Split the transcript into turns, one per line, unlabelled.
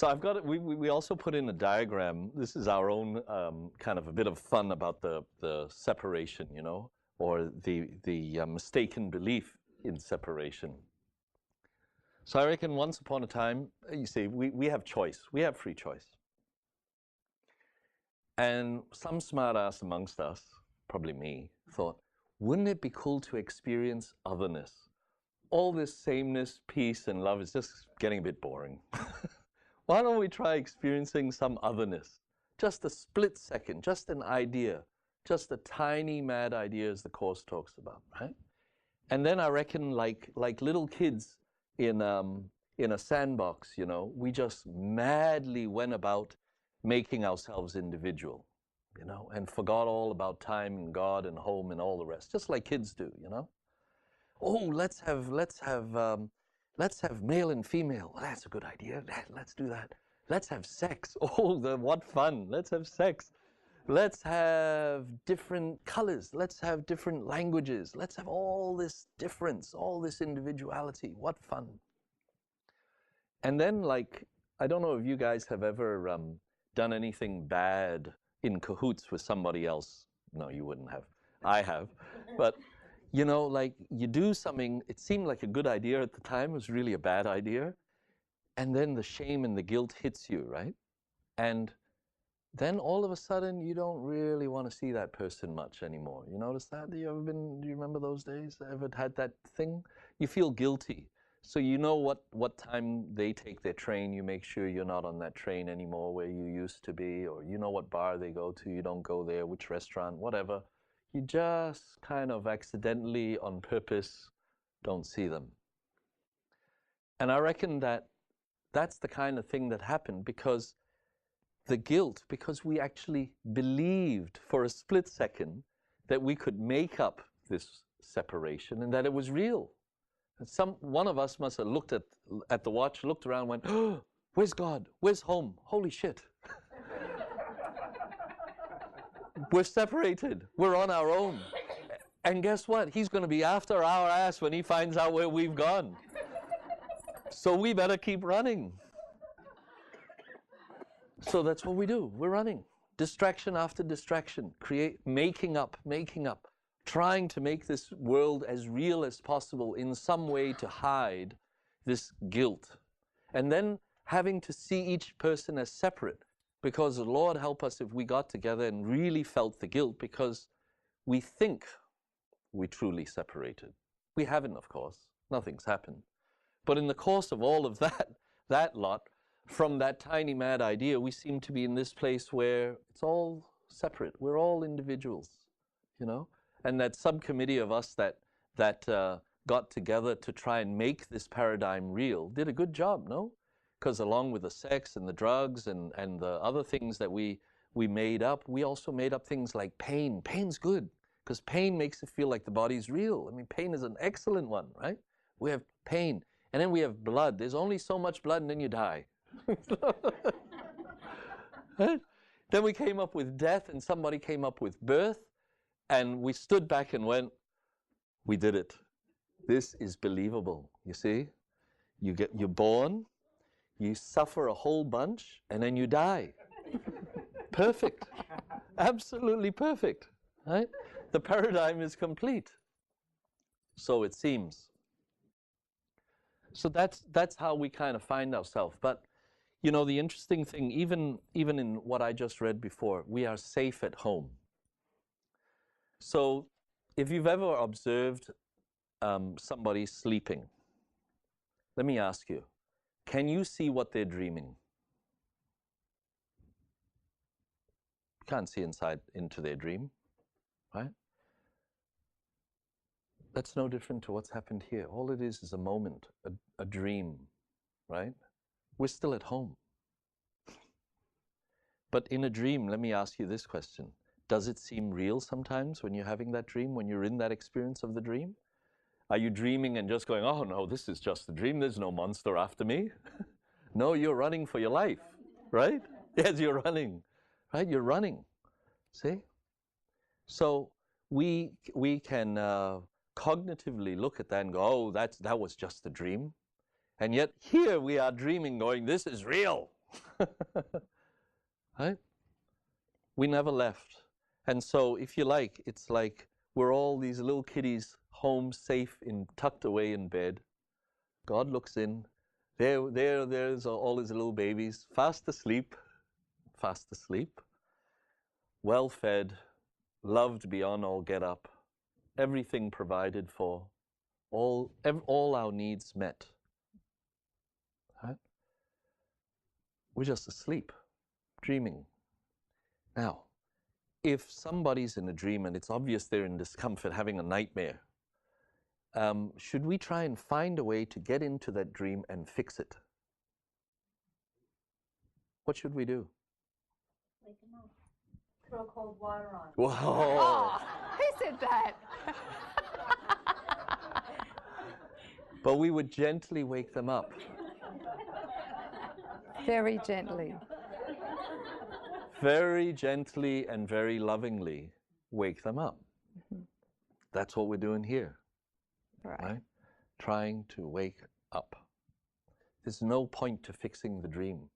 So I've got it. We also put in a diagram. This is our own kind of a bit of fun about the separation, you know, or the mistaken belief in separation. So I reckon once upon a time, you see, we have choice. We have free choice. And some smart ass amongst us, probably me, thought, wouldn't it be cool to experience otherness? All this sameness, peace, and love is just getting a bit boring. Why don't we try experiencing some otherness? Just a split second, just an idea, just a tiny mad idea as the Course talks about, right? And then I reckon like little kids in a sandbox, you know, we just madly went about making ourselves individual, you know, and forgot all about time and God and home and all the rest, just like kids do, you know. Oh, let's have male and female. Well, that's a good idea. Let's do that. Let's have sex. Oh, what fun. Let's have sex. Let's have different colors. Let's have different languages. Let's have all this difference, all this individuality. What fun. And then, like, I don't know if you guys have ever done anything bad in cahoots with somebody else. No, you wouldn't have. I have. But, you know, like, you do something, it seemed like a good idea at the time, it was really a bad idea. And then the shame and the guilt hits you, right? And then all of a sudden, you don't really want to see that person much anymore. You notice that? Do you remember those days? Ever had that thing? You feel guilty. So you know what time they take their train, you make sure you're not on that train anymore where you used to be, or you know what bar they go to, you don't go there, which restaurant, whatever. You just kind of accidentally, on purpose, don't see them. And I reckon that that's the kind of thing that happened because the guilt, because we actually believed for a split second that we could make up this separation and that it was real. One of us must have looked at the watch, looked around, went, oh, where's God? Where's home? Holy shit. We're separated. We're on our own. And guess what? He's going to be after our ass when he finds out where we've gone. So we better keep running. So that's what we do. We're running. Distraction after distraction. Making up. Trying to make this world as real as possible in some way to hide this guilt. And then having to see each person as separate. Because the Lord help us if we got together and really felt the guilt because we think we truly separated. We haven't, of course. Nothing's happened. But in the course of all of that lot, from that tiny mad idea, we seem to be in this place where it's all separate. We're all individuals, you know? And that subcommittee of us that got together to try and make this paradigm real did a good job, no? Because along with the sex and the drugs and the other things that we made up, we also made up things like pain. Pain's good, because pain makes it feel like the body's real. I mean, pain is an excellent one, right? We have pain. And then we have blood. There's only so much blood and then you die. Right? Then we came up with death and somebody came up with birth. And we stood back and went, we did it. This is believable, you see? You're born, you suffer a whole bunch, and then you die. Perfect. Absolutely perfect, right? The paradigm is complete. So it seems. So that's how we kind of find ourselves. But, you know, the interesting thing, even in what I just read before, we are safe at home. So if you've ever observed somebody sleeping, let me ask you, can you see what they're dreaming? You can't see into their dream, right? That's no different to what's happened here. All it is a moment, a dream, right? We're still at home. But in a dream, let me ask you this question. Does it seem real sometimes when you're having that dream, when you're in that experience of the dream? Are you dreaming and just going, oh no, this is just a dream, there's no monster after me? No, you're running for your life, right? Yes, you're running, right? You're running, see? So we can cognitively look at that and go, oh, that was just a dream. And yet here we are dreaming going, this is real. Right? We never left. And so, if you like, it's like we're all these little kiddies home safe tucked away in bed. God looks in. There's all his little babies, fast asleep, well fed, loved beyond all get up, everything provided for, all our needs met. Right? We're just asleep, dreaming. Now, if somebody's in a dream and it's obvious they're in discomfort, having a nightmare, should we try and find a way to get into that dream and fix it? What should we do?
Wake them up. Throw cold water on.
Whoa!
Oh, who said that?
But we would gently wake them up.
Very gently.
Very gently and very lovingly wake them up. Mm-hmm. That's what we're doing here. Right? Trying to wake up. There's no point to fixing the dream.